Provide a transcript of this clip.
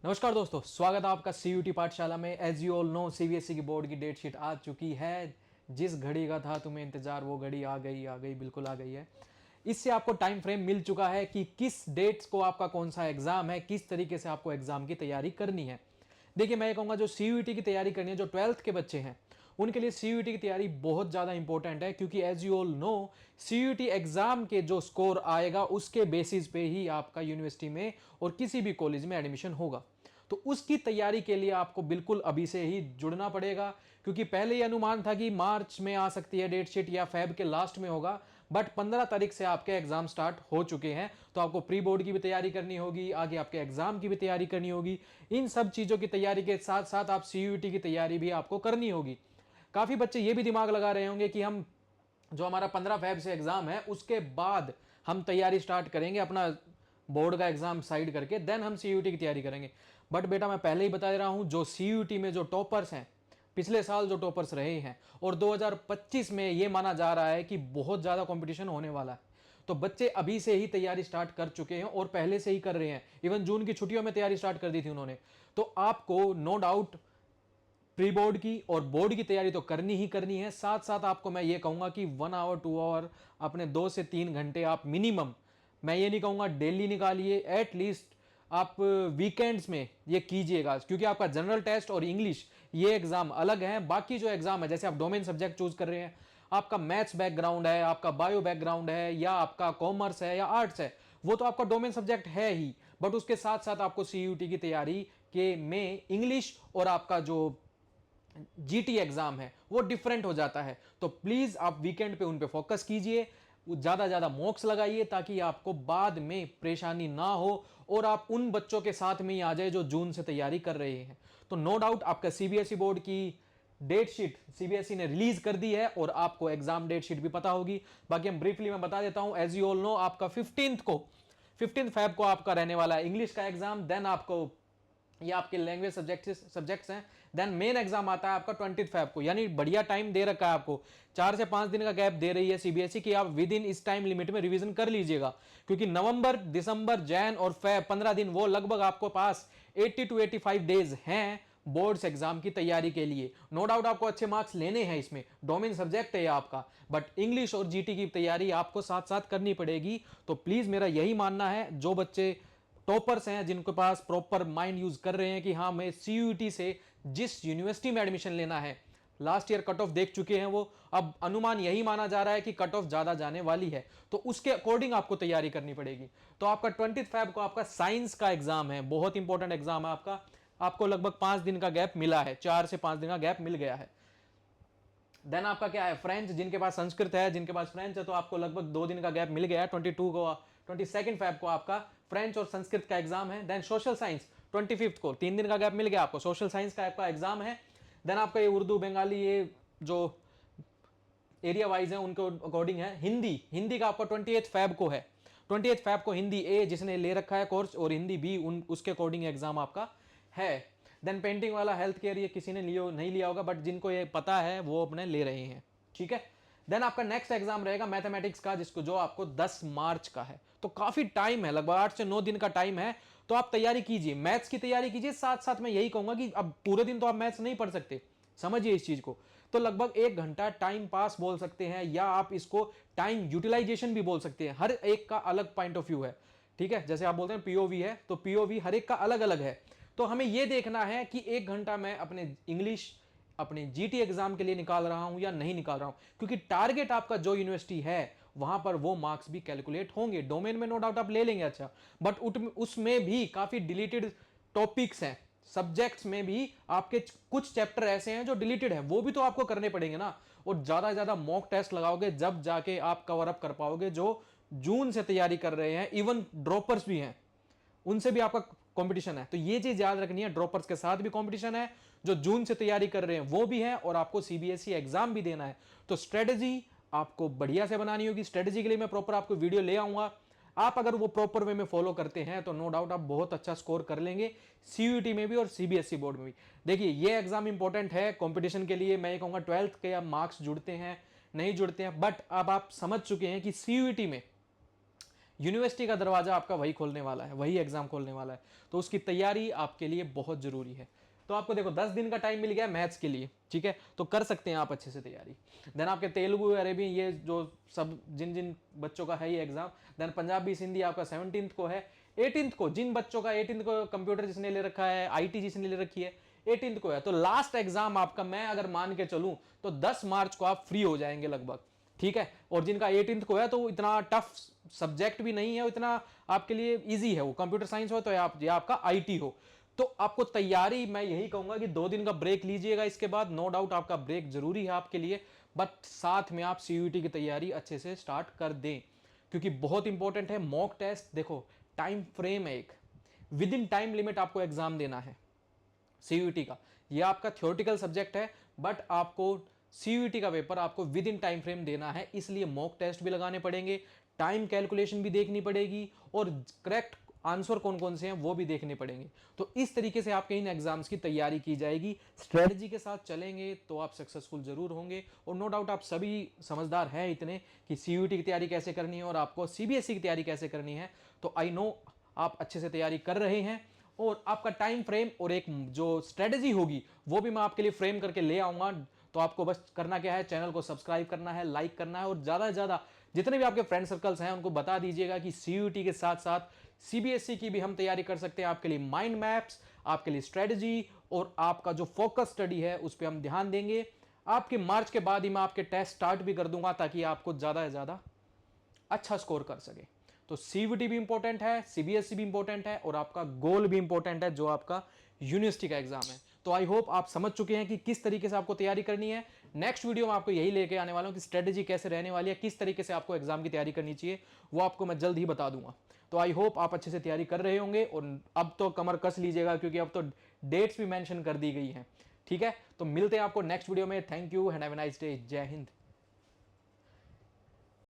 नमस्कार दोस्तों, स्वागत है आपका सीयूटी पाठशाला में। As you all know, CBSE की बोर्ड की डेट शीट आ चुकी है। जिस घड़ी का था तुम्हें इंतजार, वो घड़ी आ गई, बिल्कुल आ गई है। इससे आपको टाइम फ्रेम मिल चुका है कि किस डेट्स को आपका कौन सा एग्जाम है, किस तरीके से आपको एग्जाम की तैयारी करनी है। देखिए, मैं ये कहूंगा जो सीयूटी की तैयारी करनी है, जो 12th के बच्चे हैं, उनके लिए सीयूटी की तैयारी बहुत ज़्यादा इंपॉर्टेंट है। क्योंकि as you all know, CUET exam के जो स्कोर आएगा उसके बेसिस पे ही आपका यूनिवर्सिटी में और किसी भी कॉलेज में एडमिशन होगा। तो उसकी तैयारी के लिए आपको बिल्कुल अभी से ही जुड़ना पड़ेगा। क्योंकि पहले ये अनुमान था कि मार्च में आ सकती है डेट शीट या फेब के लास्ट में होगा, बट 15 तारीख से आपके एग्जाम स्टार्ट हो चुके हैं। तो आपको प्री बोर्ड की भी तैयारी करनी होगी, आगे आपके एग्जाम की भी तैयारी करनी होगी। इन सब चीज़ों की तैयारी के साथ साथ आप सीयूटी की तैयारी भी आपको करनी होगी। काफ़ी बच्चे ये भी दिमाग लगा रहे होंगे कि हम जो हमारा 15 फेब से एग्जाम है उसके बाद हम तैयारी स्टार्ट करेंगे, अपना बोर्ड का एग्जाम साइड करके देन हम सीयूटी की तैयारी करेंगे। बट बेटा, मैं पहले ही बता दे रहा हूं, जो सीयूटी में जो टॉपर्स हैं, पिछले साल जो टॉपर्स रहे हैं, और 2025 में ये माना जा रहा है कि बहुत ज़्यादा कंपटीशन होने वाला है। तो बच्चे अभी से ही तैयारी स्टार्ट कर चुके हैं और पहले से ही कर रहे हैं। इवन जून की छुट्टियों में तैयारी स्टार्ट कर दी थी उन्होंने। तो आपको नो डाउट प्री बोर्ड की और बोर्ड की तैयारी तो करनी ही करनी है। साथ साथ आपको मैं ये कहूंगा कि 1 आवर 2 आवर अपने 2 से 3 घंटे आप मिनिमम, मैं ये नहीं कहूंगा डेली निकालिए, एटलीस्ट आप वीकेंड्स में ये कीजिएगा। क्योंकि आपका जनरल टेस्ट और इंग्लिश ये एग्जाम अलग है। बाकी जो एग्जाम है, जैसे आप डोमेन सब्जेक्ट चूज कर रहे हैं, आपका मैथ्स बैकग्राउंड है, आपका बायो बैकग्राउंड है, या आपका कॉमर्स है या आर्ट्स है, वो तो आपका डोमेन सब्जेक्ट है ही। बट उसके साथ साथ आपको सीयूटी की तैयारी के में इंग्लिश और आपका जो जीटी एग्जाम है वो डिफरेंट हो जाता है। तो प्लीज आप वीकेंड पे उन पे फोकस कीजिए, ज्यादा मॉक्स लगाइए, ताकि आपको बाद में परेशानी ना हो और आप उन बच्चों के साथ में ही आ जाए जो जून से तैयारी कर रहे हैं। तो नो डाउट आपका सीबीएसई बोर्ड की डेट शीट सीबीएसई ने रिलीज कर दी है और आपको एग्जाम डेट शीट भी पता होगी। बाकी हम ब्रीफली मैं बता देता हूं, एज यू ऑल नो, आपका 15 फेब को आपका रहने वाला है इंग्लिश का एग्जाम। देन आपको, ये आपके लैंग्वेज सब्जेक्ट्स हैं। देन मेन एग्जाम आता है आपका 20 फेब को। यानी बढ़िया टाइम दे रखा है आपको, 4 से 5 दिन का गैप दे रही है सीबीएसई कि आप विद इन इस टाइम लिमिट में रिवीजन कर लीजिएगा। क्योंकि नवंबर, दिसंबर, जैन और फेब 15 दिन, वो लगभग आपको पास 80 to 85 डेज हैं बोर्ड्स एग्जाम की तैयारी के लिए। नो डाउट आपको अच्छे मार्क्स लेने हैं, इसमें डोमेन सब्जेक्ट है आपका, बट इंग्लिश और जीटी की तैयारी आपको साथ साथ करनी पड़ेगी। तो प्लीज मेरा यही मानना है, जो बच्चे टॉपर्स हैं, जिनके पास प्रॉपर माइंड यूज कर रहे हैं कि हाँ मैं सीयूटी से जिस यूनिवर्सिटी में एडमिशन लेना है, लास्ट ईयर कट ऑफ देख चुके हैं वो, अब अनुमान यही माना जा रहा है कि कट ऑफ ज्यादा जाने वाली है, तो उसके अकॉर्डिंग आपको तैयारी करनी पड़ेगी। तो आपका 20 फेब को आपका साइंस का एग्जाम है, बहुत इंपॉर्टेंट एग्जाम है आपका। आपको लगभग 5 दिन का गैप मिला है, 4 से 5 दिन का गैप मिल गया है। देन आपका क्या है, फ्रेंच, जिनके पास संस्कृत है, जिनके पास फ्रेंच है, तो आपको लगभग 2 दिन का गैप मिल गया है। 22 फेब को आपका फ्रेंच और संस्कृत का एग्जाम है। देन सोशल साइंस 25 को 3 दिन का गैप मिल गया आपको, सोशल साइंस का आपका एग्जाम है। देन आपका ये उर्दू, बंगाली, ये जो एरिया वाइज है उनके अकॉर्डिंग है। हिंदी, हिंदी का आपका 28 फेब को है। 28 फेब को हिंदी ए जिसने ले रखा है कोर्स, और हिंदी बी, उसके अकॉर्डिंग एग्जाम आपका है। देन पेंटिंग वाला, हेल्थ केयर, ये किसी ने नहीं लिया होगा, बट जिनको ये पता है वो अपने ले रहे हैं, ठीक है। देन आपका नेक्स्ट एग्जाम रहेगा मैथमेटिक्स का, जिसको जो आपको 10 मार्च का है। तो काफी टाइम है, लगभग 8 से 9 दिन का टाइम है। तो आप तैयारी कीजिए, मैथ्स की तैयारी कीजिए। साथ साथ मैं यही कहूंगा कि अब पूरे दिन तो आप मैथ्स नहीं पढ़ सकते, समझिए इस चीज को। तो लगभग 1 घंटा टाइम पास बोल सकते हैं, या आप इसको टाइम यूटिलाइजेशन भी बोल सकते हैं। हर एक का अलग पॉइंट ऑफ व्यू है, ठीक है। जैसे आप बोलते हैं पीओवी है, तो पीओवी हर एक का अलग अलग है। तो हमें यह देखना है कि 1 घंटा मैं अपने इंग्लिश, अपने जीटी एग्जाम के लिए निकाल रहा हूं या नहीं निकाल रहा हूं। क्योंकि टारगेट आपका जो यूनिवर्सिटी है वहां पर वो मार्क्स भी कैलकुलेट होंगे। डोमेन में नो डाउट आप ले लेंगे, अच्छा, बट उसमें भी काफी डिलीटेड टॉपिक्स हैं। सब्जेक्ट्स में भी आपके कुछ चैप्टर ऐसे हैं जो डिलीटेड है, वो भी तो आपको करने पड़ेंगे ना। और ज्यादा से ज्यादा मॉक टेस्ट लगाओगे जब जाके आप कवर अप कर पाओगे, जो जून से तैयारी कर रहे हैं। इवन ड्रॉपर्स भी हैं, उनसे भी आपका कंपटीशन है। तो ये चीज याद रखनी है, ड्रॉपर्स के साथ भी कंपटीशन है, जो जून से तैयारी कर रहे हैं वो भी है, और आपको सीबीएसई एग्जाम भी देना है। तो स्ट्रेटजी आपको बढ़िया से बनानी होगी। स्ट्रेटजी के लिए मैं प्रॉपर आपको वीडियो ले आऊंगा। आप अगर वो प्रॉपर वे में फॉलो करते हैं तो नो डाउट आप बहुत अच्छा स्कोर कर लेंगे, सीयूटी में भी और सीबीएसई बोर्ड में भी। देखिए, ये एग्जाम इंपॉर्टेंट है कंपटीशन के लिए। मैं ये कहूंगा 12th के मार्क्स जुड़ते हैं, नहीं जुड़ते हैं, बट अब आप समझ चुके हैं कि सीयूटी में यूनिवर्सिटी का दरवाजा आपका वही खोलने वाला है, वही एग्जाम खोलने वाला है, तो उसकी तैयारी आपके लिए बहुत जरूरी है। तो आपको देखो 10 दिन का टाइम मिल गया मैथ्स के लिए, ठीक है, तो कर सकते हैं आप अच्छे से तैयारी। देन आपके तेलुगु अरेबियन ये जो सब जिन जिन बच्चों का है ये एग्जाम, देन पंजाबी सिंधी आपका 17 को है। 18 को जिन बच्चों का 18 को कंप्यूटर जिसने ले रखा है, आईटी जिसने ले रखी है, 18 को है, तो लास्ट एग्जाम आपका मैं अगर मान के चलूं तो 10 मार्च को आप फ्री हो जाएंगे लगभग, ठीक है। और जिनका 18 को है तो इतना टफ सब्जेक्ट भी नहीं है, इतना आपके लिए इजी है, वो कंप्यूटर साइंस हो तो या आपका आईटी हो। तो आपको तैयारी मैं यही कहूंगा कि 2 दिन का ब्रेक लीजिएगा, इसके बाद नो डाउट आपका ब्रेक जरूरी है आपके लिए, बट साथ में आप सीयूईटी की तैयारी अच्छे से स्टार्ट कर दें, क्योंकि बहुत इंपॉर्टेंट है मॉक टेस्ट। देखो टाइम फ्रेम है एक, विद इन टाइम लिमिट आपको एग्जाम देना है सीयूईटी का। ये आपका थ्योरेटिकल सब्जेक्ट है, बट आपको सीयूईटी का पेपर आपको विद इन टाइम फ्रेम देना है, इसलिए मॉक टेस्ट भी लगाने पड़ेंगे, टाइम कैलकुलेशन भी देखनी पड़ेगी, और करेक्ट आंसर कौन कौन से हैं वो भी देखने पड़ेंगे। तो इस तरीके से आपके इन एग्जाम्स की तैयारी की जाएगी। स्ट्रेटजी के साथ चलेंगे तो आप सक्सेसफुल जरूर होंगे, और नो डाउट आप सभी समझदार हैं इतने कि सीयूईटी की तैयारी कैसे करनी है और आपको सीबीएसई की तैयारी कैसे करनी है। तो आई नो आप अच्छे से तैयारी कर रहे हैं, और आपका टाइम फ्रेम और एक जो स्ट्रेटजी होगी वो भी मैं आपके लिए फ्रेम करके ले आऊंगा। तो आपको बस करना क्या है, चैनल को सब्सक्राइब करना है, लाइक करना है, और ज़्यादा से ज़्यादा जितने भी आपके फ्रेंड सर्कल्स हैं उनको बता दीजिएगा कि सीयूईटी के साथ साथ सीबीएसई की भी हम तैयारी कर सकते हैं। आपके लिए माइंड मैप्स, आपके लिए स्ट्रेटजी, और आपका जो फोकस स्टडी है उस पर हम ध्यान देंगे। आपके मार्च के बाद ही मैं आपके टेस्ट स्टार्ट भी कर दूंगा, ताकि आपको ज़्यादा से ज़्यादा अच्छा स्कोर कर सके। तो सीयूईटी भी इंपॉर्टेंट है, सीबीएसई भी इंपॉर्टेंट है, और आपका गोल भी इंपॉर्टेंट है जो आपका यूनिवर्सिटी का एग्जाम है। तो आई होप आप समझ चुके हैं कि किस तरीके से आपको तैयारी करनी है। नेक्स्ट वीडियो में आपको यही लेके आने वाला हूं कि स्ट्रेटजी कैसे रहने वाली है, किस तरीके से आपको एग्जाम की तैयारी करनी चाहिए, वो आपको मैं जल्द ही बता दूंगा। तो आई होप आप अच्छे से तैयारी कर रहे होंगे, और अब तो कमर कस लीजिएगा क्योंकि अब तो डेट्स भी मेंशन कर दी गई हैं, ठीक है। तो मिलते हैं आपको नेक्स्ट वीडियो में। Thank you and have a nice day. जय हिंद।